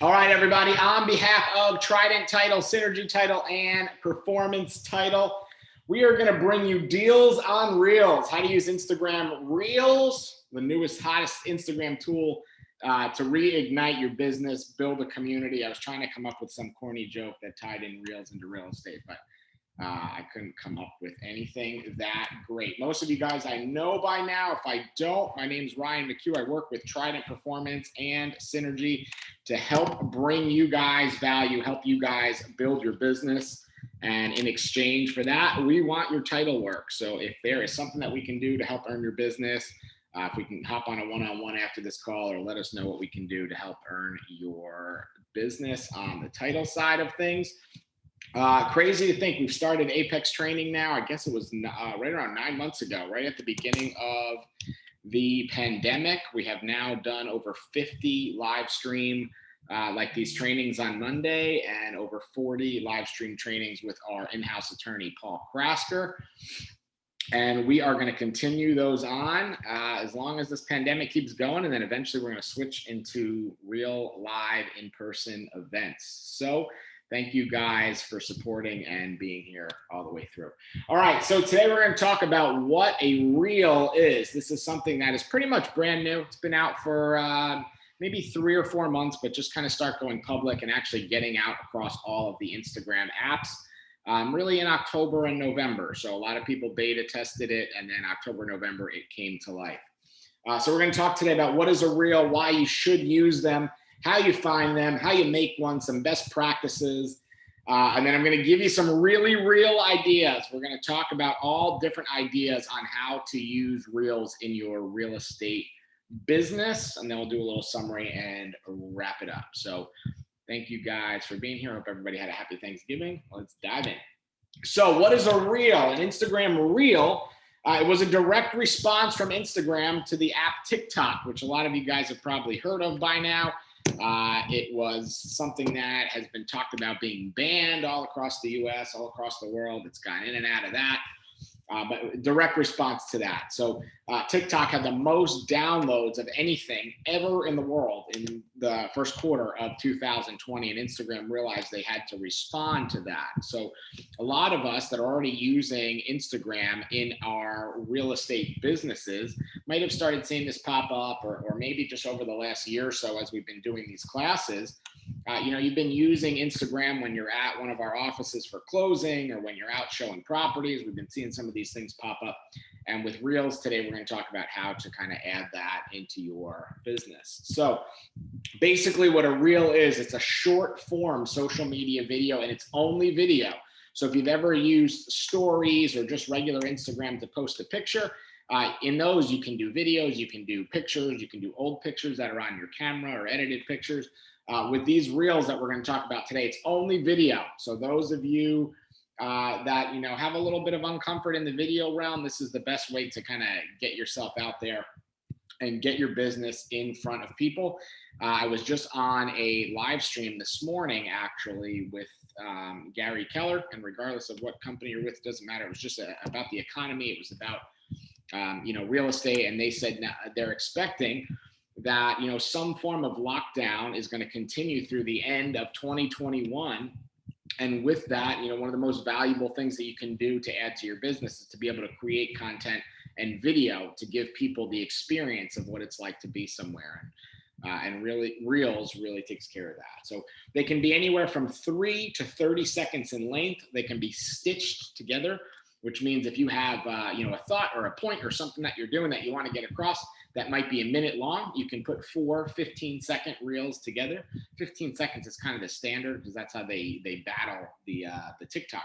All right, everybody. On behalf of Trident Title, Synergy Title, and Performance Title, we are going to bring you deals on Reels. How to use Instagram Reels, the newest, hottest Instagram tool to reignite your business, build a community. I was trying to come up with some corny joke that tied in Reels into real estate, but I couldn't come up with anything that great. Most of you guys I know by now. If I don't, my name is Ryan McHugh. I work with Trident Performance and Synergy to help bring you guys value, help you guys build your business. And in exchange for that, we want your title work. So if there is something that we can do to help earn your business, if we can hop on a one-on-one after this call, or let us know what we can do to help earn your business on the title side of things. Crazy to think we've started Apex training now. I guess it was right around 9 months ago, right at the beginning of the pandemic. We have now done over 50 live stream like these trainings on Monday, and over 40 live stream trainings with our in-house attorney, Paul Krasker. And we are going to continue those on as long as this pandemic keeps going. And then eventually we're going to switch into real live in-person events. So thank you guys for supporting and being here all the way through. All right, so today we're going to talk about what a reel is. This is something that is pretty much brand new. It's been out for maybe 3 or 4 months, but just kind of start going public and actually getting out across all of the Instagram apps. Really in October and November. So a lot of people beta tested it, and then October, November, it came to life. So we're going to talk today about what is a reel, why you should use them, how you find them, how you make one, some best practices. And then I'm going to give you some really real ideas. We're going to talk about all different ideas on how to use reels in your real estate business. And then we'll do a little summary and wrap it up. So thank you guys for being here. I hope everybody had a happy Thanksgiving. Let's dive in. So what is a reel? An Instagram reel. It was a direct response from Instagram to the app TikTok, which a lot of you guys have probably heard of by now. It was something that has been talked about being banned all across the US, all across the world. It's gone in and out of that. But direct response to that. So TikTok had the most downloads of anything ever in the world in the first quarter of 2020, and Instagram realized they had to respond to that. So a lot of us that are already using Instagram in our real estate businesses might have started seeing this pop up, or maybe just over the last year or so as we've been doing these classes. You've been using Instagram when you're at one of our offices for closing, or when you're out showing properties. We've been seeing some of these things pop up. And with Reels today, we're going to talk about how to kind of add that into your business. So basically what a Reel is, it's a short form social media video, and it's only video. So if you've ever used stories or just regular Instagram to post a picture, in those you can do videos, you can do pictures, you can do old pictures that are on your camera or edited pictures. With these reels that we're going to talk about today, it's only video. So those of you that have a little bit of uncomfort in the video realm, this is the best way to kind of get yourself out there and get your business in front of people. I was just on a live stream this morning, actually, with Gary Keller, and regardless of what company you're with, it doesn't matter. It was just about the economy. It was about real estate, and they said they're expecting that some form of lockdown is going to continue through the end of 2021. And with that, one of the most valuable things that you can do to add to your business is to be able to create content and video to give people the experience of what it's like to be somewhere. And really, Reels really takes care of that. So they can be anywhere from 3 to 30 seconds in length. They can be stitched together, which means if you have a thought or a point or something that you're doing that you want to get across that might be a minute long, you can put 4 15-second reels together. 15 seconds is kind of the standard because that's how they battle the TikTok.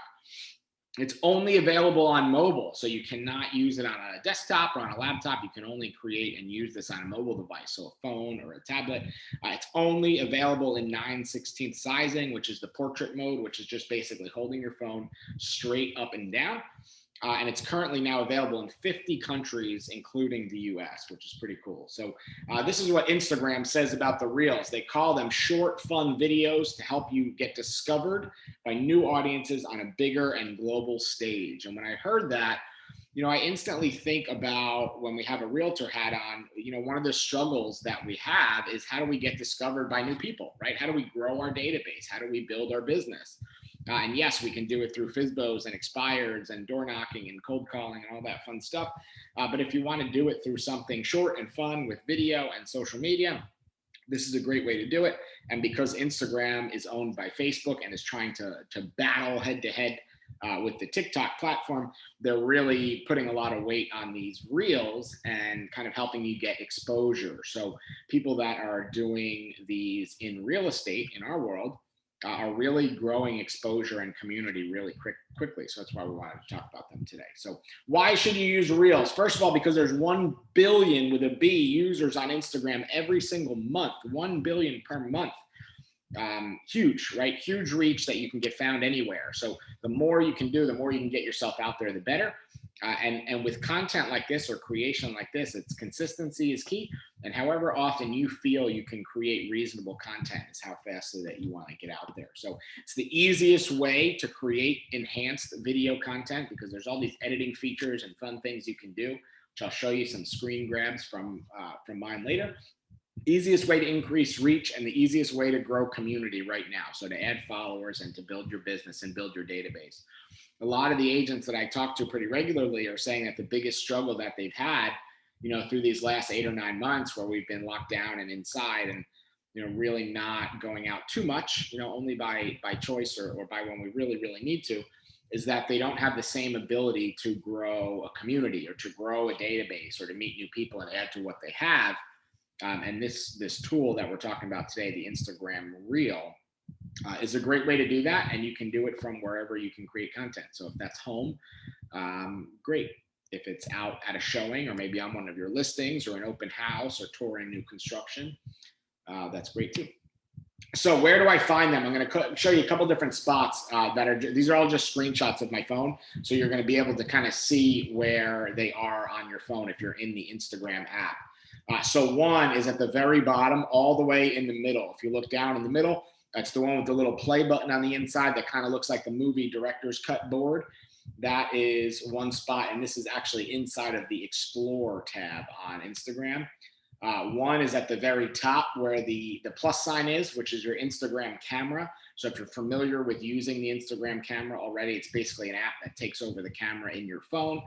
It's only available on mobile, so you cannot use it on a desktop or on a laptop. You can only create and use this on a mobile device, so a phone or a tablet. It's only available in 9/16 sizing, which is the portrait mode, which is just basically holding your phone straight up and down. And it's currently now available in 50 countries, including the US, which is pretty cool. So this is what Instagram says about the Reels. They call them short, fun videos to help you get discovered by new audiences on a bigger and global stage. And when I heard that, I instantly think about when we have a realtor hat on, one of the struggles that we have is how do we get discovered by new people, right? How do we grow our database? How do we build our business? And yes, we can do it through FSBOs and expireds and door knocking and cold calling and all that fun stuff. But if you want to do it through something short and fun with video and social media, this is a great way to do it. And because Instagram is owned by Facebook and is trying to battle head to head with the TikTok platform, they're really putting a lot of weight on these reels and kind of helping you get exposure. So people that are doing these in real estate in our world are really growing exposure and community really quickly. So that's why we wanted to talk about them today. So why should you use Reels? First of all, because there's 1 billion with a B users on Instagram every single month, 1 billion per month. Huge, right? Huge reach that you can get found anywhere. So the more you can do, the more you can get yourself out there, the better. And with content like this or creation like this, it's consistency is key. And however often you feel you can create reasonable content is how fast that you want to get out there. So it's the easiest way to create enhanced video content because there's all these editing features and fun things you can do, which I'll show you some screen grabs from mine later. Easiest way to increase reach and the easiest way to grow community right now. So to add followers and to build your business and build your database. A lot of the agents that I talk to pretty regularly are saying that the biggest struggle that they've had, through these last 8 or 9 months where we've been locked down and inside and, really not going out too much, only by choice or by when we really, really need to, is that they don't have the same ability to grow a community or to grow a database or to meet new people and add to what they have. And this tool that we're talking about today, the Instagram Reel, is a great way to do that. And you can do it from wherever you can create content. So if that's home, great. If it's out at a showing or maybe on one of your listings or an open house or touring new construction, that's great too. So where do I find them? I'm going to show you a couple different spots these are all just screenshots of my phone. So you're going to be able to kind of see where they are on your phone if you're in the Instagram app. So one is at the very bottom, all the way in the middle. If you look down in the middle, that's the one with the little play button on the inside that kind of looks like the movie director's cut board. That is one spot, and this is actually inside of the Explore tab on Instagram. One is at the very top where the plus sign is, which is your Instagram camera. So if you're familiar with using the Instagram camera already, it's basically an app that takes over the camera in your phone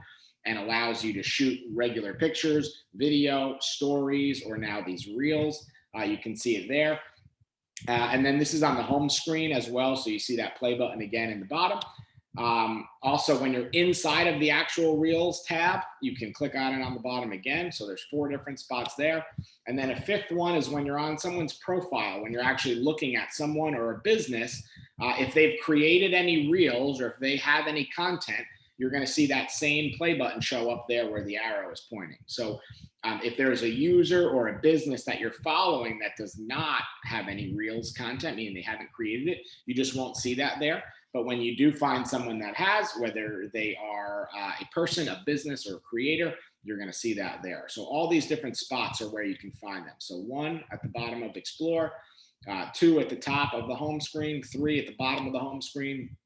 and allows you to shoot regular pictures, video, stories, or now these reels. You can see it there. And then this is on the home screen as well. So you see that play button again in the bottom. Also, when you're inside of the actual Reels tab, you can click on it on the bottom again. So there's 4 different spots there. And then a 5th one is when you're on someone's profile, when you're actually looking at someone or a business, if they've created any Reels or if they have any content, you're going to see that same play button show up there where the arrow is pointing. So if there's a user or a business that you're following that does not have any Reels content, meaning they haven't created it, you just won't see that there. But when you do find someone that has, whether they are a person, a business, or a creator, you're going to see that there. So all these different spots are where you can find them. So 1 at the bottom of Explore, 2 at the top of the home screen, 3 at the bottom of the home screen,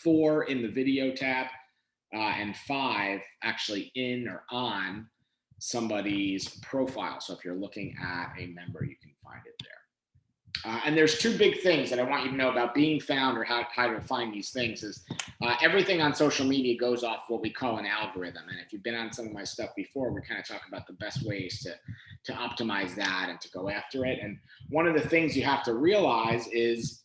4 in the video tab, and 5 actually in or on somebody's profile. So if you're looking at a member, you can find it there. And there's 2 big things that I want you to know about being found or how to find these things is everything on social media goes off what we call an algorithm. And if you've been on some of my stuff before, we kind of talk about the best ways to optimize that and to go after it. And one of the things you have to realize is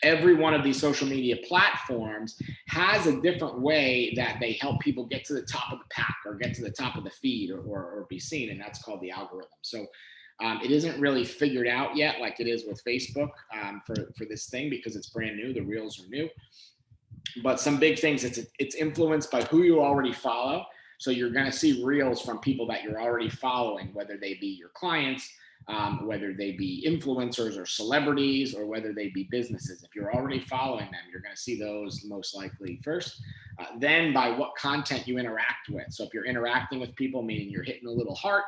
every one of these social media platforms has a different way that they help people get to the top of the pack or get to the top of the feed or be seen. And that's called the algorithm. So it isn't really figured out yet like it is with Facebook for this thing because it's brand new. The Reels are new. But some big things, it's influenced by who you already follow. So you're going to see Reels from people that you're already following, whether they be your clients, whether they be influencers or celebrities, or whether they be businesses. If you're already following them, you're going to see those most likely first. Then by what content you interact with. So if you're interacting with people, meaning you're hitting a little heart,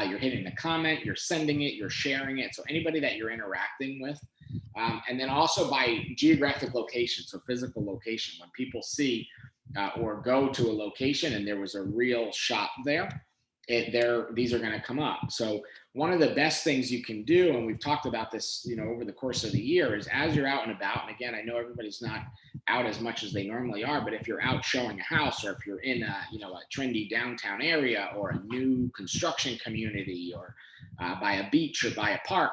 you're hitting the comment, you're sending it, you're sharing it. So anybody that you're interacting with. And then also by geographic location, so physical location. When people see or go to a location and there was a reel shot there, these are going to come up. So one of the best things you can do, and we've talked about this, over the course of the year, is as you're out and about, and again, I know everybody's not out as much as they normally are, but if you're out showing a house, or if you're in a trendy downtown area, or a new construction community, or by a beach or by a park,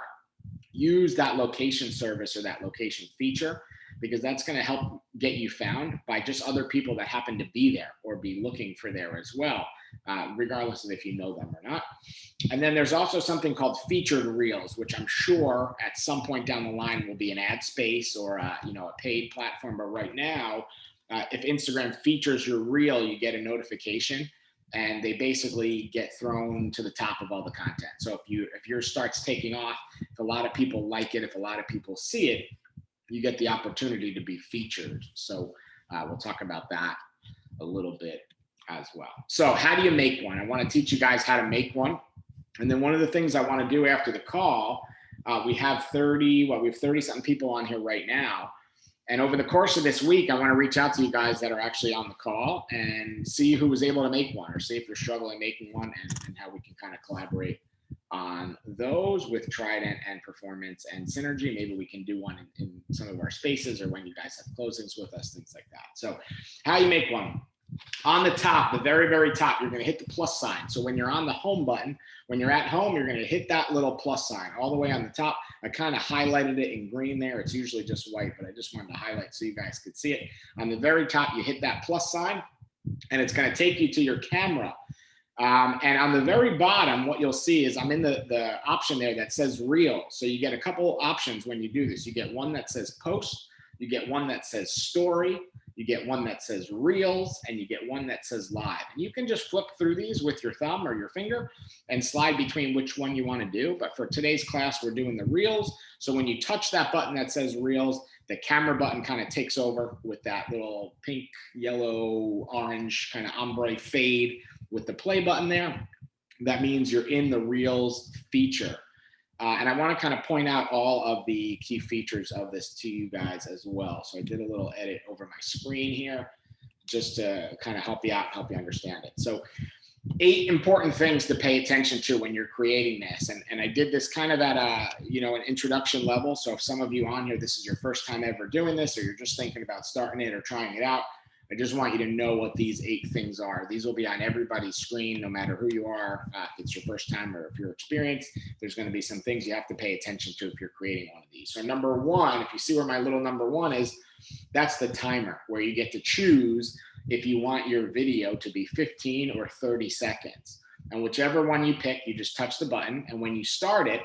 use that location service or that location feature, because that's going to help get you found by just other people that happen to be there or be looking for there as well, regardless of if you know them or not. And then there's also something called featured reels, which I'm sure at some point down the line will be an ad space or a paid platform. But right now, if Instagram features your reel, you get a notification, and they basically get thrown to the top of all the content. So if yours starts taking off, if a lot of people like it, if a lot of people see it, you get the opportunity to be featured. So we'll talk about that a little bit as well. So how do you make one? I want to teach you guys how to make one. And then one of the things I want to do after the call, we have 30 something people on here right now. And over the course of this week, I want to reach out to you guys that are actually on the call and see who was able to make one, or see if you're struggling making one, and how we can kind of collaborate on those with Trident and Performance and Synergy. Maybe we can do one in some of our spaces, or when you guys have closings with us, things like that. So how you make one. On the top, the very, very top, you're going to hit the plus sign. So when you're on the home button, when you're at home, you're going to hit that little plus sign all the way on the top. I kind of highlighted it in green there. It's usually just white, but I just wanted to highlight so you guys could see it. On the very top, you hit that plus sign, and it's going to take you to your camera. And on the very bottom, what you'll see is I'm in the option there that says reel. So you get a couple options when you do this. You get one that says post, you get one that says story, you get one that says reels, and you get one that says live. And you can just flip through these with your thumb or your finger and slide between which one you want to do. But for today's class, we're doing the reels. So when you touch that button that says reels, the camera button kind of takes over with that little pink, yellow, orange kind of ombre fade with the play button there. That means you're in the reels feature. And I want to kind of point out all of the key features of this to you guys as well. So I did a little edit over my screen here just to kind of help you out, help you understand it. So 8 important things to pay attention to when you're creating this. And I did this kind of at an introduction level. So if some of you on here, this is your first time ever doing this, or you're just thinking about starting it or trying it out, I just want you to know what these 8 things are. These will be on everybody's screen, no matter who you are. If it's your first time or if you're experienced, there's going to be some things you have to pay attention to if you're creating one of these. So number 1, if you see where my little number 1 is, that's the timer, where you get to choose if you want your video to be 15 or 30 seconds. And whichever one you pick, you just touch the button. And when you start it,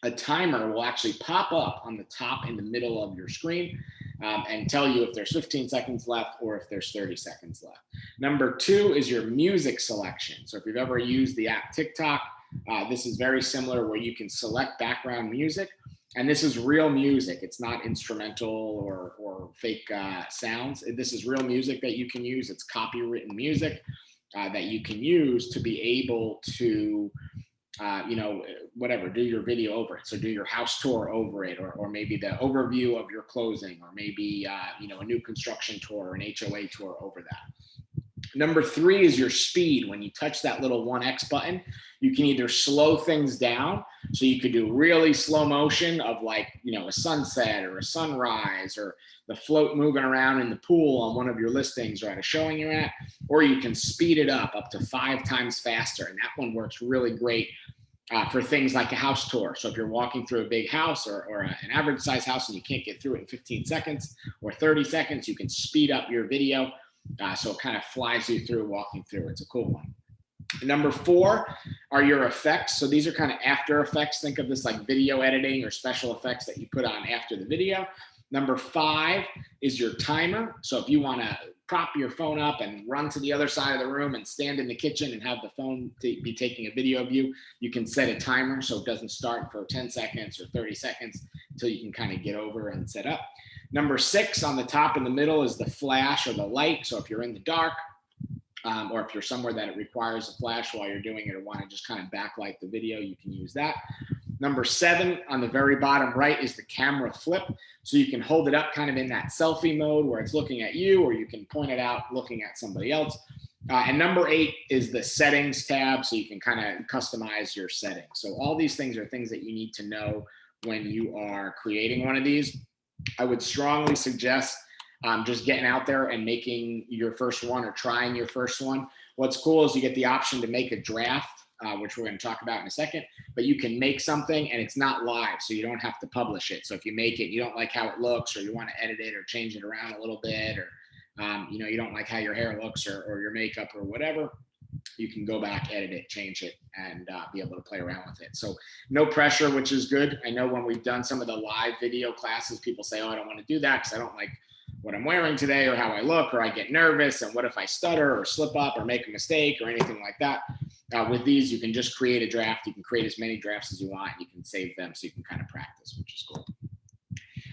a timer will actually pop up on the top in the middle of your screen and tell you if there's 15 seconds left or if there's 30 seconds left. Number 2 is your music selection. So if you've ever used the app TikTok, this is very similar, where you can select background music. And this is real music. It's not instrumental or fake sounds. This is real music that you can use. It's copywritten music that you can use to be able to do your video over it. So do your house tour over it, or maybe the overview of your closing, or maybe, a new construction tour or an HOA tour over that. Number 3 is your speed. When you touch that little 1X button, you can either slow things down. So you could do really slow motion of a sunset or a sunrise, or the float moving around in the pool on one of your listings or at a showing you're at, or you can speed it up to 5 times faster. And that one works really great for things like a house tour. So if you're walking through a big house or an average size house and you can't get through it in 15 seconds or 30 seconds, you can speed up your video. So it kind of flies you through walking through. It's a cool one. Number 4 are your effects. So these are kind of after effects. Think of this like video editing or special effects that you put on after the video. Number 5 is your timer. So if you want to prop your phone up and run to the other side of the room and stand in the kitchen and have the phone be taking a video of you, you can set a timer so it doesn't start for 10 seconds or 30 seconds until you can kind of get over and set up. Number 6 on the top in the middle is the flash or the light. So if you're in the dark, or if you're somewhere that it requires a flash while you're doing it, or want to just kind of backlight the video, you can use that. Number 7 on the very bottom right is the camera flip. So you can hold it up kind of in that selfie mode where it's looking at you, or you can point it out looking at somebody else. And number 8 is the settings tab. So you can kind of customize your settings. So all these things are things that you need to know when you are creating one of these. I would strongly suggest just getting out there and making your first one or trying your first one. What's cool is you get the option to make a draft, which we're going to talk about in a second, but you can make something and it's not live, so you don't have to publish it. So if you make it, you don't like how it looks, or you want to edit it or change it around a little bit, or you don't like how your hair looks or your makeup or whatever, you can go back, edit it, change it, and be able to play around with it. So no pressure, which is good. I know when we've done some of the live video classes, people say, oh, I don't want to do that because I don't like what I'm wearing today or how I look, or I get nervous, and what if I stutter or slip up or make a mistake or anything like that. With these, you can just create a draft. You can create as many drafts as you want. You can save them so you can kind of practice, which is cool.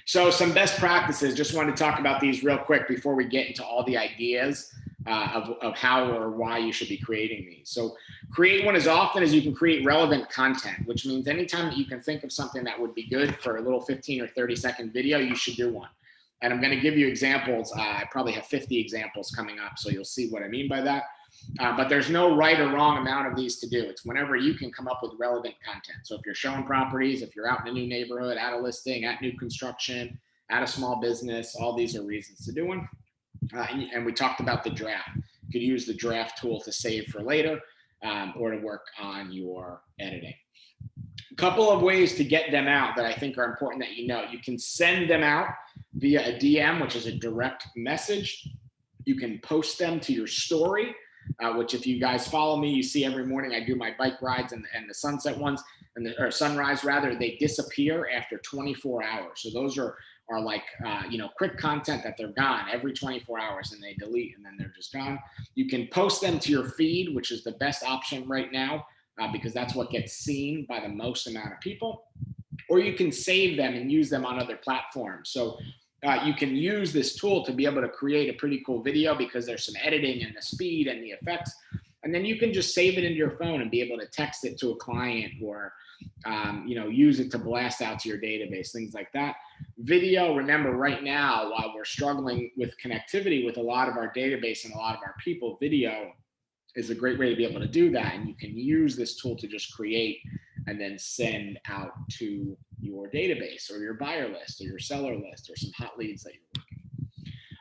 So some best practices, just wanted to talk about these real quick before we get into all the ideas of how or why you should be creating these. So create one as often as you can create relevant content, which means anytime that you can think of something that would be good for a little 15 or 30-second video, you should do one. And I'm going to give you examples. I probably have 50 examples coming up, so you'll see what I mean by that. But there's no right or wrong amount of these to do. It's whenever you can come up with relevant content. So if you're showing properties, if you're out in a new neighborhood, at a listing, at new construction, at a small business, all these are reasons to do one. And we talked about the draft. You could use the draft tool to save for later or to work on your editing. A couple of ways to get them out that I think are important that you know. You can send them out via a DM, which is a direct message. You can post them to your story, which if you guys follow me, you see every morning I do my bike rides and the sunset ones, or sunrise rather, they disappear after 24 hours. So those are like, quick content that they're gone every 24 hours and they delete and then they're just gone. You can post them to your feed, which is the best option right now because that's what gets seen by the most amount of people. Or you can save them and use them on other platforms. So you can use this tool to be able to create a pretty cool video because there's some editing and the speed and the effects. And then you can just save it into your phone and be able to text it to a client or, use it to blast out to your database, things like that. Video, remember right now, while we're struggling with connectivity with a lot of our database and a lot of our people, video is a great way to be able to do that. And you can use this tool to just create and then send out to your database or your buyer list or your seller list or some hot leads that you're working.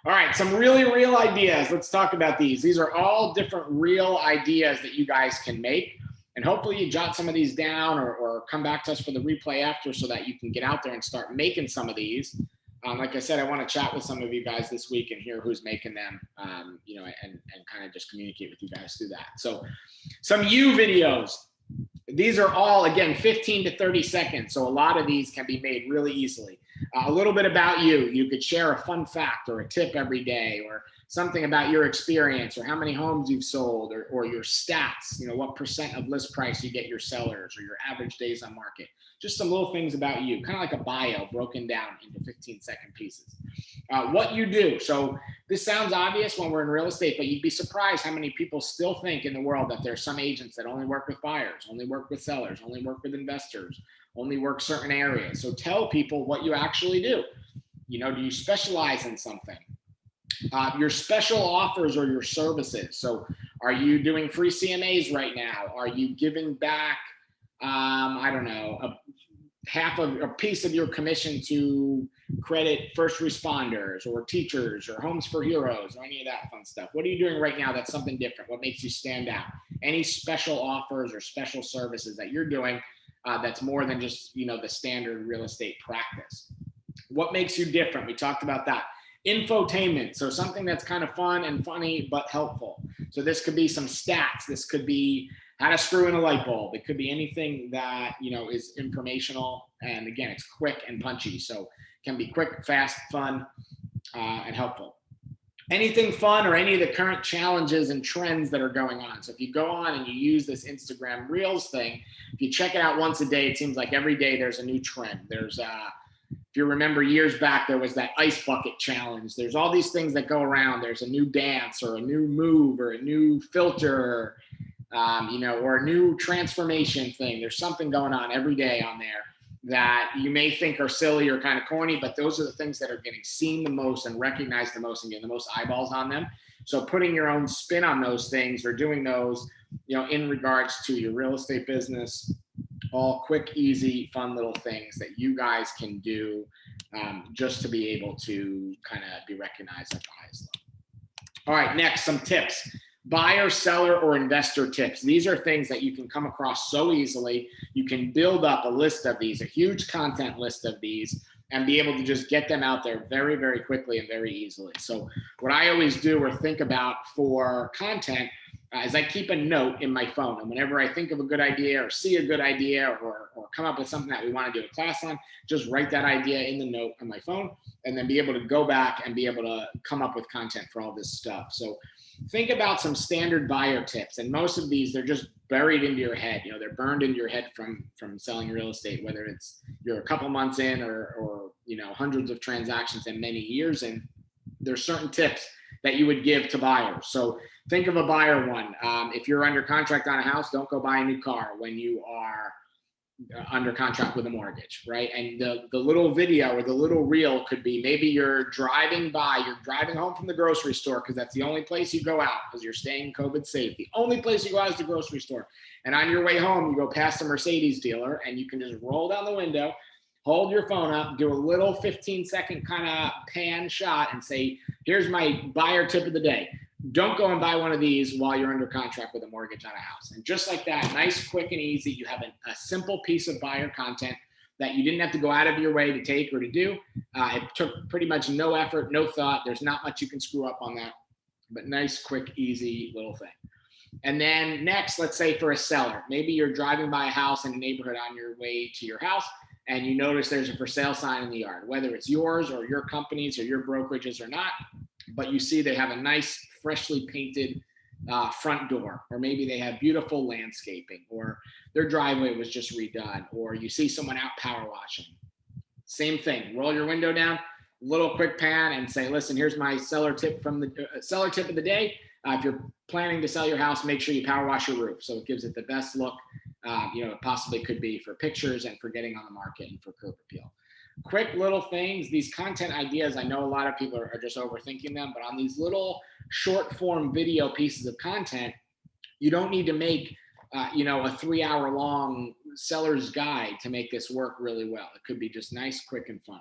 All right, some really real ideas. Let's talk about these. These are all different real ideas that you guys can make. And hopefully you jot some of these down or come back to us for the replay after so that you can get out there and start making some of these. Like I said, I want to chat with some of you guys this week and hear who's making them, and kind of just communicate with you guys through that. So some You videos. These are all, again, 15 to 30 seconds. So a lot of these can be made really easily. A little bit about you. You could share a fun fact or a tip every day or something about your experience or how many homes you've sold or your stats, what % of list price you get your sellers or your average days on market. Just some little things about you, kind of like a bio broken down into 15-second pieces. What you do. So this sounds obvious when we're in real estate, but you'd be surprised how many people still think in the world that there's some agents that only work with buyers, only work with sellers, only work with investors, only work certain areas. So tell people what you actually do. Do you specialize in something? Your special offers or your services. So are you doing free CMAs right now? Are you giving back, half of a piece of your commission to credit first responders or teachers or Homes for Heroes or any of that fun stuff? What are you doing right now that's something different? What makes you stand out? Any special offers or special services that you're doing that's more than just, the standard real estate practice? What makes you different? We talked about that. Infotainment, so something that's kind of fun and funny but helpful. So this could be some stats. This could be how to screw in a light bulb. It could be anything that is informational, and again, it's quick and punchy. So it can be quick, fast, fun, and helpful. Anything fun or any of the current challenges and trends that are going on. So if you go on and you use this Instagram Reels thing, if you check it out once a day, it seems like every day there's a new trend. There's if you remember years back, there was that ice bucket challenge. There's all these things that go around. There's a new dance or a new move or a new filter. or a new transformation thing. There's something going on every day on there that you may think are silly or kind of corny, but those are the things that are getting seen the most and recognized the most and getting the most eyeballs on them. So putting your own spin on those things or doing those, in regards to your real estate business, all quick, easy, fun little things that you guys can do just to be able to kind of be recognized at the highest level. All right, next, some tips. Buyer, seller, or investor tips. These are things that you can come across so easily. You can build up a list of these, a huge content list of these, and be able to just get them out there very, very quickly and very easily. So what I always do or think about for content is I keep a note in my phone. And whenever I think of a good idea or see a good idea or come up with something that we want to do a class on, just write that idea in the note on my phone and then be able to go back and be able to come up with content for all this stuff. So think about some standard buyer tips. And most of these, they're just buried into your head. They're burned into your head from selling real estate, whether it's you're a couple months in or hundreds of transactions and many years in. There's certain tips that you would give to buyers. So think of a buyer one. If you're under contract on a house, don't go buy a new car when you are under contract with a mortgage, right? And the little video or the little reel could be maybe you're driving home from the grocery store because that's the only place you go out because you're staying COVID safe. The only place you go out is the grocery store. And on your way home, you go past a Mercedes dealer and you can just roll down the window, hold your phone up, do a little 15-second kind of pan shot and say, here's my buyer tip of the day. Don't go and buy one of these while you're under contract with a mortgage on a house. And just like that, nice, quick, and easy, you have a simple piece of buyer content that you didn't have to go out of your way to take or to do. It took pretty much no effort, no thought. There's not much you can screw up on that, but nice, quick, easy little thing. And then next, let's say for a seller, maybe you're driving by a house in a neighborhood on your way to your house, and you notice there's a for sale sign in the yard, whether it's yours or your company's or your brokerages or not, but you see they have a nice, freshly painted front door, or maybe they have beautiful landscaping, or their driveway was just redone, or you see someone out power washing. Same thing, roll your window down, little quick pan and say, listen, here's my seller tip from the seller tip of the day. If you're planning to sell your house, make sure you power wash your roof. So it gives it the best look, it possibly could be for pictures and for getting on the market and for curb appeal. Quick little things, these content ideas, I know a lot of people are just overthinking them, but on these little short form video pieces of content, you don't need to make, a 3-hour long seller's guide to make this work really well. It could be just nice, quick, and fun.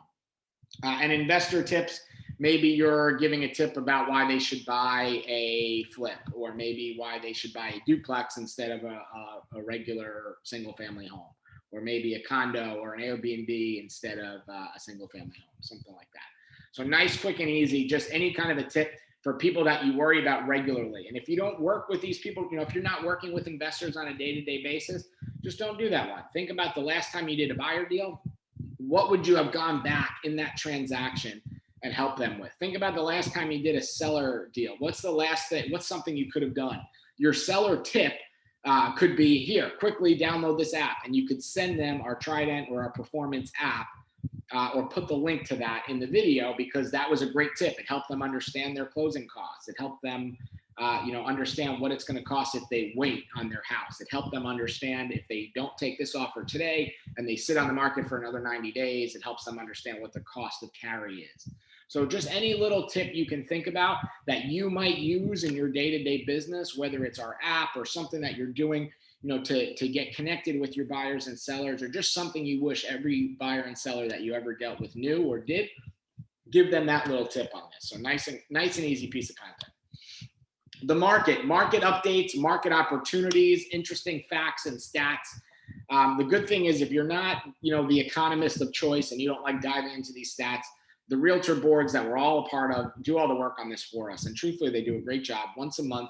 And investor tips, maybe you're giving a tip about why they should buy a flip, or maybe why they should buy a duplex instead of a regular single family home, or maybe a condo or an Airbnb instead of a single family home, something like that. So nice, quick, and easy, just any kind of a tip for people that you worry about regularly. And if you don't work with these people, if you're not working with investors on a day-to-day basis, just don't do that one. Think about the last time you did a buyer deal. What would you have gone back in that transaction and helped them with? Think about the last time you did a seller deal. What's the last thing? What's something you could have done? Your seller tip could be, here, quickly download this app, and you could send them our Trident or our Performance app, or put the link to that in the video, because that was a great tip. It helped them understand their closing costs. It helped them understand what it's going to cost if they wait on their house. It helped them understand if they don't take this offer today and they sit on the market for another 90 days, it helps them understand what the cost of carry is. So just any little tip you can think about that you might use in your day-to-day business, whether it's our app or something that you're doing, to get connected with your buyers and sellers, or just something you wish every buyer and seller that you ever dealt with knew or did, give them that little tip on this. So nice and easy piece of content. The market updates, market opportunities, interesting facts and stats. The good thing is, if you're not, the economist of choice and you don't like diving into these stats, the realtor boards that we're all a part of do all the work on this for us. And truthfully, they do a great job. Once a month,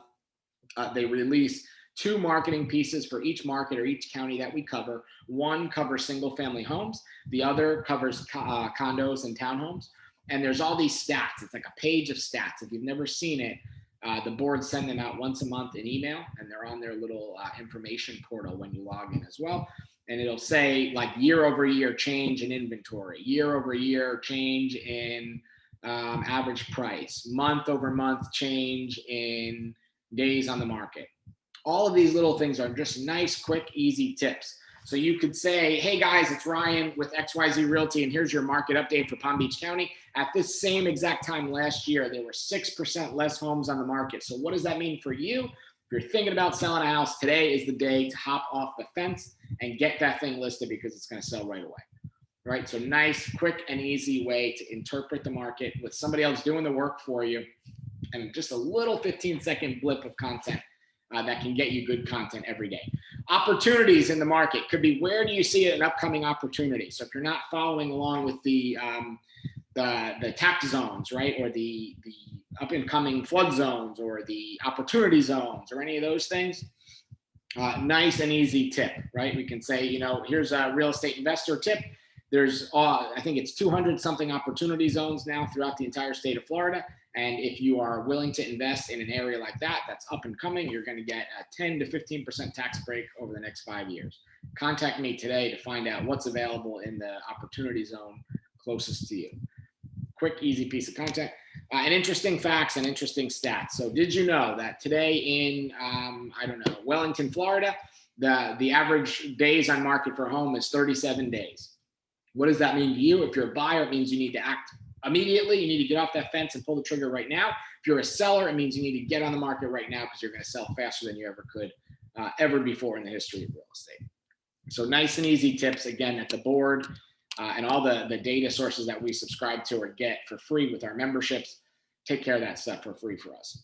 they release 2 marketing pieces for each market or each county that we cover. One covers single family homes. The other covers condos and townhomes. And there's all these stats. It's like a page of stats. If you've never seen it, the boards send them out once a month in email, and they're on their little information portal when you log in as well. And it'll say like year over year change in inventory, year over year change in average price, month over month change in days on the market. All of these little things are just nice, quick, easy tips. So you could say, hey guys, it's Ryan with XYZ Realty, and here's your market update for Palm Beach County. At this same exact time last year, there were 6% less homes on the market. So what does that mean for you? If you're thinking about selling a house, today is the day to hop off the fence and get that thing listed because it's going to sell right away. Right? So nice, quick, and easy way to interpret the market with somebody else doing the work for you, and just a little 15-second blip of content that can get you good content every day. Opportunities in the market could be, where do you see an upcoming opportunity? So if you're not following along with the tax zones, right, or the up and coming flood zones or the opportunity zones or any of those things, nice and easy tip, right? We can say, you know, here's a real estate investor tip. There's, I think it's 200 something opportunity zones now throughout the entire state of Florida. And if you are willing to invest in an area like that, that's up and coming, you're going to get a 10 to 15% tax break over the next 5 years. Contact me today to find out what's available in the opportunity zone closest to you. Quick, easy piece of content. And interesting facts and interesting stats. So did you know that today in, I don't know, Wellington, Florida, the average days on market for a home is 37 days. What does that mean to you? If you're a buyer, it means you need to act immediately. You need to get off that fence and pull the trigger right now. If you're a seller, it means you need to get on the market right now because you're going to sell faster than you ever could ever before in the history of real estate. So nice and easy tips, again, at the board and all the data sources that we subscribe to or get for free with our memberships. Take care of that stuff for free for us.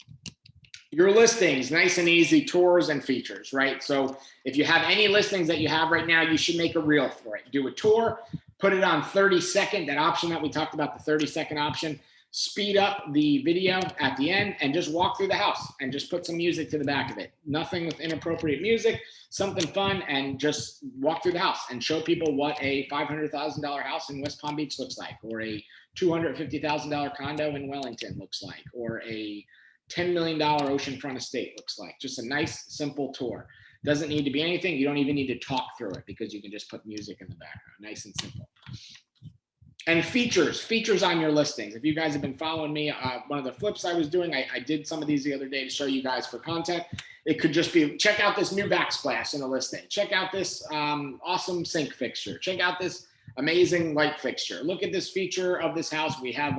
Your listings, nice and easy, tours and features, right? So if you have any listings that you have right now, you should make a reel for it. Do a tour, put it on 30-second, that option that we talked about, the 30-second option. Speed up the video at the end and just walk through the house and just put some music to the back of it. Nothing with inappropriate music, something fun, and just walk through the house and show people what a $500,000 house in West Palm Beach looks like, or a $250,000 condo in Wellington looks like, or a $10 million oceanfront estate looks like. Just a nice, simple tour. Doesn't need to be anything. You don't even need to talk through it because you can just put music in the background. Nice and simple. And features on your listings. If you guys have been following me, one of the flips I was doing, I did some of these the other day to show you guys for content. It could just be, check out this new backsplash in a listing. Check out this awesome sink fixture. Check out this amazing light fixture. Look at this feature of this house. We have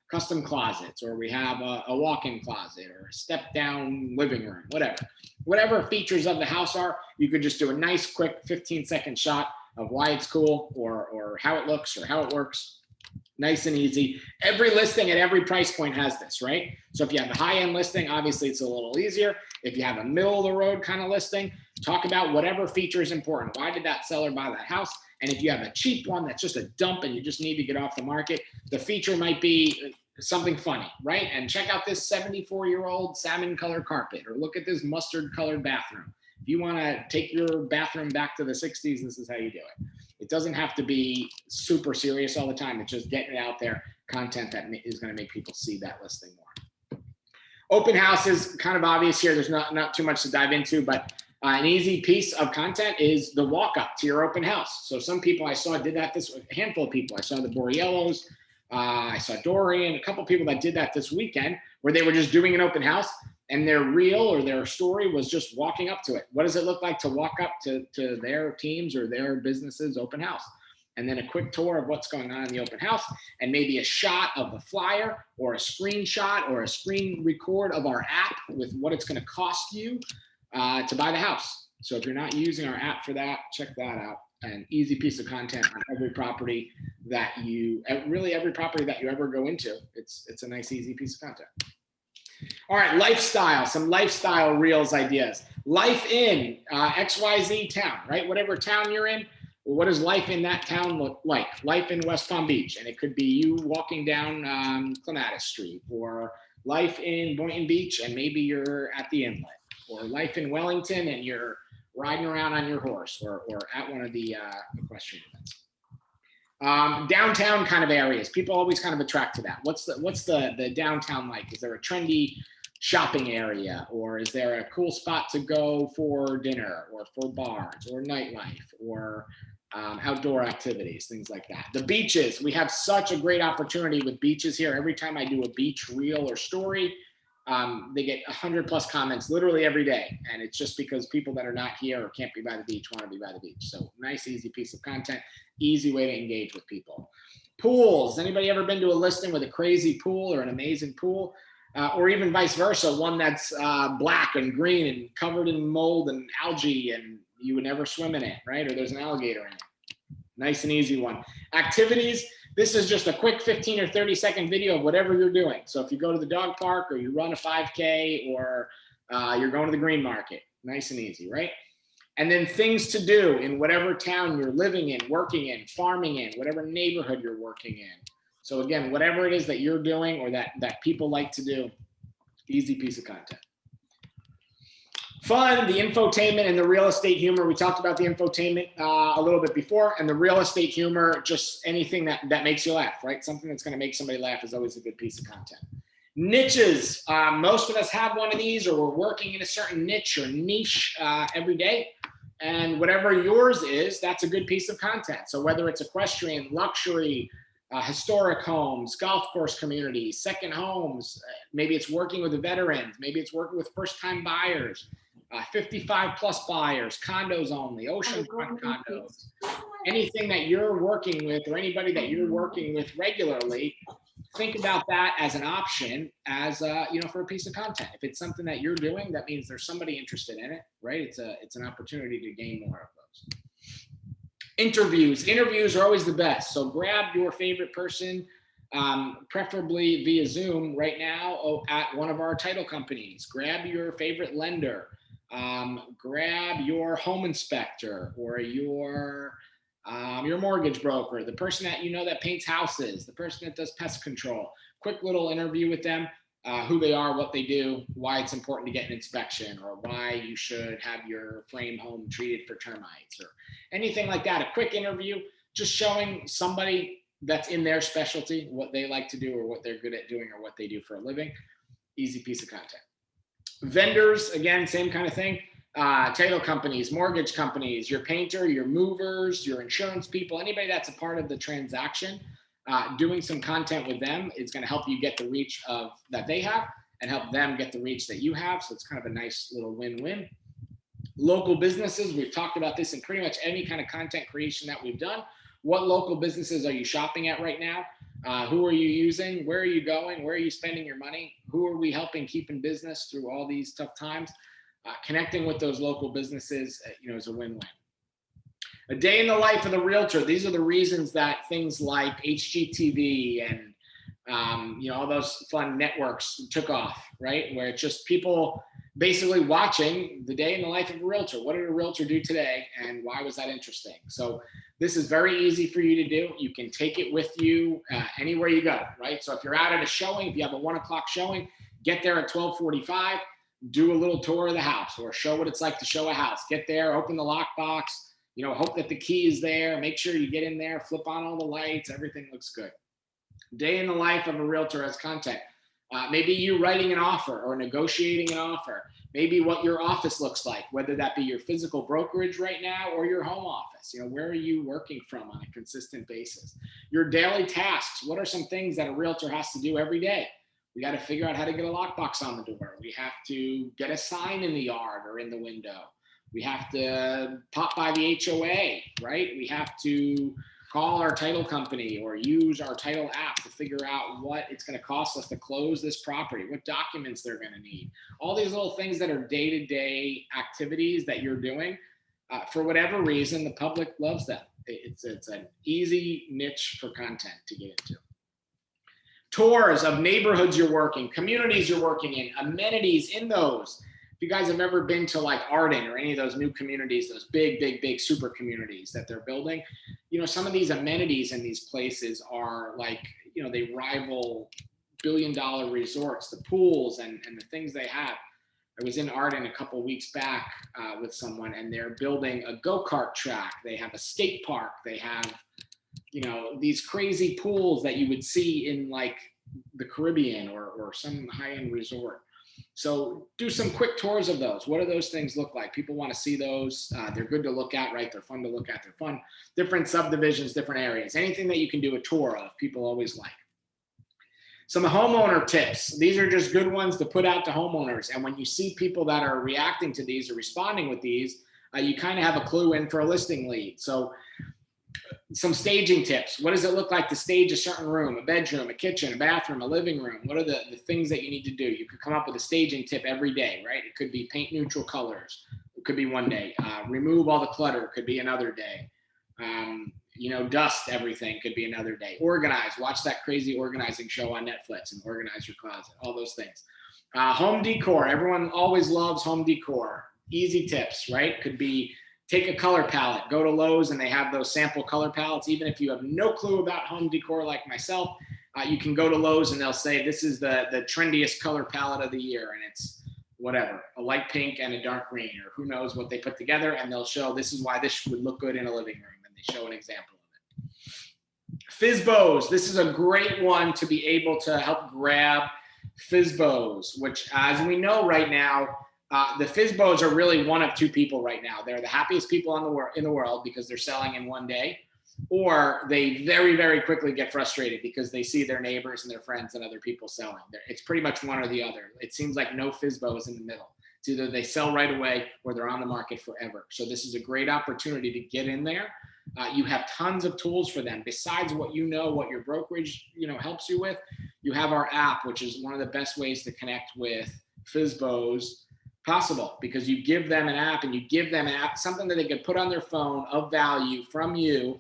custom closets, or we have a walk-in closet, or a step-down living room, whatever features of the house are. You could just do a nice quick 15-second shot of why it's cool, or how it looks, or how it works. Nice and easy. Every listing at every price point has this, right? So if you have a high-end listing, obviously it's a little easier. If you have a middle-of-the-road kind of listing, talk about whatever feature is important. Why did that seller buy that house? And if you have a cheap one that's just a dump and you just need to get off the market, the feature might be something funny, right? And check out this 74-year-old salmon color carpet, or look at this mustard colored bathroom. If you want to take your bathroom back to the 60s, this is how you do it. It doesn't have to be super serious all the time. It's just getting it out there, content that is going to make people see that listing more. Open house is kind of obvious here. There's not too much to dive into, but an easy piece of content is the walk up to your open house. So some people I saw did that a handful of people. I saw the Borriellos, I saw Dorian, a couple of people that did that this weekend, where they were just doing an open house, and their reel or their story was just walking up to it. What does it look like to walk up to their teams or their businesses open house? And then a quick tour of what's going on in the open house, and maybe a shot of the flyer, or a screenshot or a screen record of our app with what it's going to cost you to buy the house. So if you're not using our app for that, check that out. An easy piece of content on every property that every property that you ever go into. It's a nice, easy piece of content. All right, lifestyle, some lifestyle reels ideas. Life in XYZ town, right? Whatever town you're in, what does life in that town look like? Life in West Palm Beach, and it could be you walking down Clematis Street, or life in Boynton Beach, and maybe you're at the inlet, or life in Wellington, and you're riding around on your horse, or at one of the equestrian events. Downtown kind of areas, people always kind of attract to that. What's the downtown like? Is there a trendy shopping area, or is there a cool spot to go for dinner, or for bars, or nightlife, or outdoor activities, things like that? The beaches, we have such a great opportunity with beaches here. Every time I do a beach reel or story, They get 100+ comments literally every day. And it's just because people that are not here or can't be by the beach want to be by the beach. So nice, easy piece of content, easy way to engage with people. Pools. Anybody ever been to a listing with a crazy pool or an amazing pool? Or even vice versa, one that's black and green and covered in mold and algae and you would never swim in it, right? Or there's an alligator in it. Nice and easy one. Activities. This is just a quick 15 or 30-second video of whatever you're doing. So if you go to the dog park or you run a 5K or you're going to the green market, nice and easy, right? And then things to do in whatever town you're living in, working in, farming in, whatever neighborhood you're working in. So again, whatever it is that you're doing or that people like to do, easy piece of content. Fun, the infotainment and the real estate humor. We talked about the infotainment a little bit before, and the real estate humor, just anything that makes you laugh, right? Something that's going to make somebody laugh is always a good piece of content. Niches. Most of us have one of these, or we're working in a certain niche or niche every day. And whatever yours is, that's a good piece of content. So whether it's equestrian, luxury, historic homes, golf course communities, second homes, maybe it's working with the veterans, maybe it's working with first-time buyers, 55+ buyers, condos only, oceanfront condos, anything that you're working with or anybody that you're working with regularly, think about that as an option as for a piece of content. If it's something that you're doing, that means there's somebody interested in it, right? It's an opportunity to gain more of those. Interviews are always the best. So grab your favorite person, preferably via Zoom right now at one of our title companies. Grab your favorite lender. Grab your home inspector or your mortgage broker, the person that you know that paints houses, the person that does pest control. Quick little interview with them, who they are, what they do, why it's important to get an inspection, or why you should have your frame home treated for termites, or anything like that. A quick interview, just showing somebody that's in their specialty, what they like to do or what they're good at doing or what they do for a living. Easy piece of content. Vendors, again, same kind of thing. Title companies, mortgage companies, your painter, your movers, your insurance people, anybody that's a part of the transaction, doing some content with them is going to help you get the reach that they have and help them get the reach that you have. So it's kind of a nice little win-win. Local businesses, we've talked about this in pretty much any kind of content creation that we've done. What local businesses are you shopping at right now? Who are you using? Where are you going? Where are you spending your money? Who are we helping keep in business through all these tough times? Connecting with those local businesses, is a win-win. A day in the life of the realtor. These are the reasons that things like HGTV and all those fun networks took off, right? Where it's just people basically watching the day in the life of a realtor. What did a realtor do today, and why was that interesting? So this is very easy for you to do. You can take it with you anywhere you go, right? So if you're out at a showing, if you have a 1 o'clock showing, get there at 12:45. Do a little tour of the house or show what it's like to show a house. Get there, open the lockbox, hope that the key is there. Make sure you get in there, flip on all the lights. Everything looks good. Day in the life of a realtor as content. Maybe you writing an offer or negotiating an offer. Maybe what your office looks like, whether that be your physical brokerage right now or your home office. Where are you working from on a consistent basis? Your daily tasks. What are some things that a realtor has to do every day? We got to figure out how to get a lockbox on the door. We have to get a sign in the yard or in the window. We have to pop by the HOA, right? We have to call our title company or use our title app to figure out what it's going to cost us to close this property, what documents they're going to need. All these little things that are day-to-day activities that you're doing. For whatever reason, the public loves them. It's an easy niche for content to get into. Tours of neighborhoods you're working, communities you're working in, amenities in those. If you guys have ever been to like Arden or any of those new communities, those big super communities that they're building, some of these amenities in these places are like, they rival billion-dollar resorts, the pools and the things they have. I was in Arden a couple of weeks back with someone, and they're building a go-kart track. They have a skate park. They have these crazy pools that you would see in like the Caribbean or some high-end resort. So do some quick tours of those. What do those things look like? People want to see those. They're good to look at, right? They're fun to look at. They're fun. Different subdivisions, different areas. Anything that you can do a tour of, people always like. Some homeowner tips. These are just good ones to put out to homeowners. And when you see people that are reacting to these or responding with these, you kind of have a clue in for a listing lead. So some staging tips. What does it look like to stage a certain room, a bedroom, a kitchen, a bathroom, a living room? What are the things that you need to do? You could come up with a staging tip every day, right? It could be paint neutral colors. It could be one day. Remove all the clutter. It could be another day. Dust everything could be another day. Organize. Watch that crazy organizing show on Netflix and organize your closet. All those things. Home decor. Everyone always loves home decor. Easy tips, right? Could be take a color palette, go to Lowe's and they have those sample color palettes. Even if you have no clue about home decor like myself, you can go to Lowe's and they'll say, this is the trendiest color palette of the year. And it's whatever, a light pink and a dark green, or who knows what they put together. And they'll show, this is why this would look good in a living room. And they show an example of it. FSBOs. This is a great one to be able to help grab FSBOs, which as we know right now, the FSBOs are really one of two people right now. They're the happiest people in the world because they're selling in one day, or they very, very quickly get frustrated because they see their neighbors and their friends and other people selling. It's pretty much one or the other. It seems like no FSBO is in the middle. It's either they sell right away or they're on the market forever. So this is a great opportunity to get in there. You have tons of tools for them. Besides what your brokerage helps you with, you have our app, which is one of the best ways to connect with FSBOs possible, because you give them an app and you give them something that they can put on their phone of value from you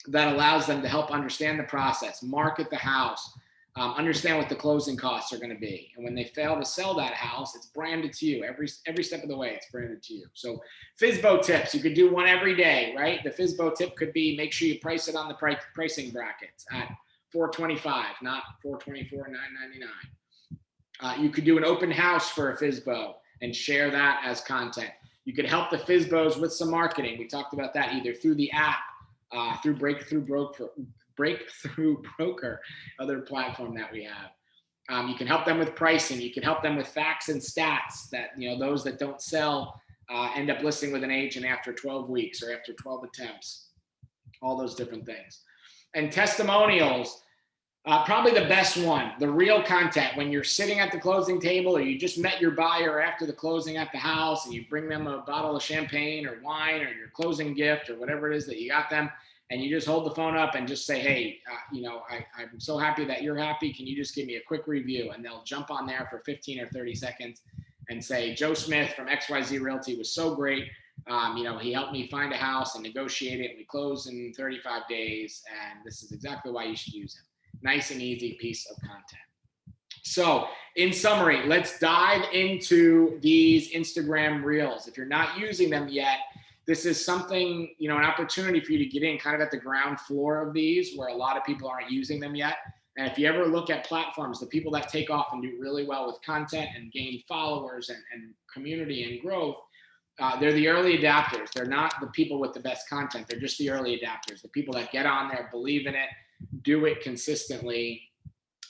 that allows them to help understand the process, market the house, understand what the closing costs are going to be. And when they fail to sell that house, it's branded to you. Every step of the way, it's branded to you. So FSBO tips, you could do one every day, right? The FSBO tip could be, make sure you price it on the pricing brackets at $425, not $424, $999. You could do an open house for a FSBO and share that as content. You could help the FSBOs with some marketing. We talked about that either through the app, through Breakthrough Broker, other platform that we have. You can help them with pricing. You can help them with facts and stats that, those that don't sell end up listing with an agent after 12 weeks or after 12 attempts, all those different things. And testimonials. Probably the best one, the real content, when you're sitting at the closing table or you just met your buyer after the closing at the house and you bring them a bottle of champagne or wine or your closing gift or whatever it is that you got them, and you just hold the phone up and just say, hey, I'm so happy that you're happy. Can you just give me a quick review? And they'll jump on there for 15 or 30 seconds and say, Joe Smith from XYZ Realty was so great. He helped me find a house and negotiate it. And we closed in 35 days. And this is exactly why you should use him. Nice and easy piece of content. So in summary, let's dive into these Instagram Reels. If you're not using them yet, this is something, an opportunity for you to get in kind of at the ground floor of these where a lot of people aren't using them yet. And if you ever look at platforms, the people that take off and do really well with content and gain followers and community and growth, they're the early adapters. They're not the people with the best content. They're just the early adapters. The people that get on there, believe in it, do it consistently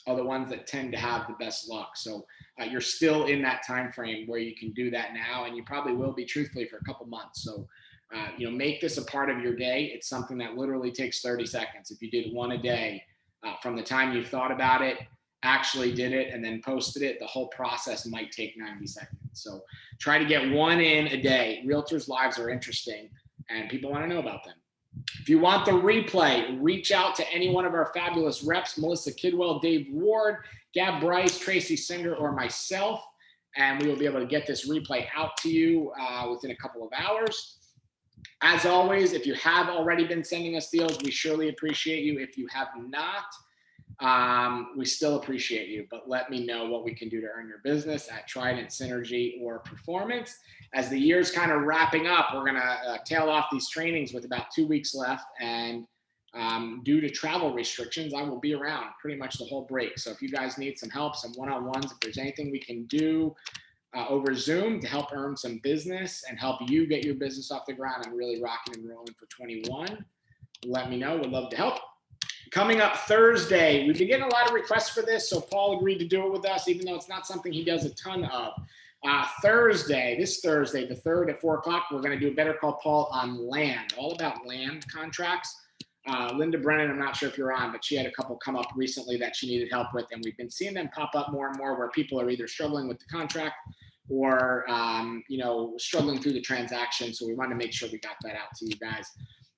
are the ones that tend to have the best luck. So you're still in that time frame where you can do that now, and you probably will be truthfully for a couple months. So make this a part of your day. It's something that literally takes 30 seconds. If you did one a day from the time you thought about it, actually did it, and then posted it, the whole process might take 90 seconds. So try to get one in a day. Realtors' lives are interesting and people want to know about them. If you want the replay, reach out to any one of our fabulous reps, Melissa Kidwell, Dave Ward, Gab Bryce, Tracy Singer, or myself, and we will be able to get this replay out to you within a couple of hours. As always, if you have already been sending us deals, we surely appreciate you. If you have not, we still appreciate you, but let me know what we can do to earn your business at Trident, Synergy, or Performance. As the year's kind of wrapping up, we're going to tail off these trainings with about 2 weeks left. And due to travel restrictions, I will be around pretty much the whole break. So if you guys need some help, some one-on-ones, if there's anything we can do over Zoom to help earn some business and help you get your business off the ground and really rocking and rolling for 21, let me know. We'd love to help. Coming up Thursday, we've been getting a lot of requests for this, so Paul agreed to do it with us, even though it's not something he does a ton of. This Thursday, the 3rd at 4 o'clock, we're going to do a Better Call Paul on land, all about land contracts. Linda Brennan, I'm not sure if you're on, but she had a couple come up recently that she needed help with, and we've been seeing them pop up more and more where people are either struggling with the contract or struggling through the transaction. So we wanted to make sure we got that out to you guys.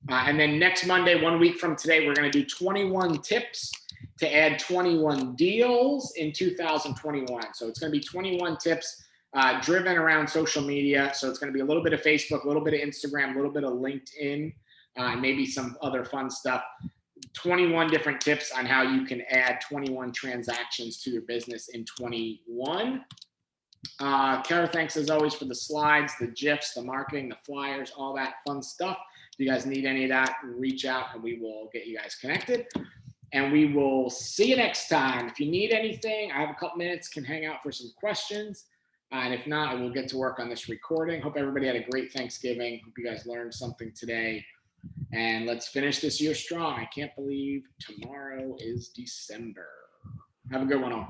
And then next Monday, 1 week from today, we're going to do 21 tips to add 21 deals in 2021. So it's going to be 21 tips driven around social media. So it's going to be a little bit of Facebook, a little bit of Instagram, a little bit of LinkedIn, maybe some other fun stuff. 21 different tips on how you can add 21 transactions to your business in 21. Kara, thanks as always for the slides, the GIFs, the marketing, the flyers, all that fun stuff. If you guys need any of that, reach out and we will get you guys connected. And we will see you next time. If you need anything, I have a couple minutes, can hang out for some questions. And if not, I will get to work on this recording. Hope everybody had a great Thanksgiving. Hope you guys learned something today. And let's finish this year strong. I can't believe tomorrow is December. Have a good one all.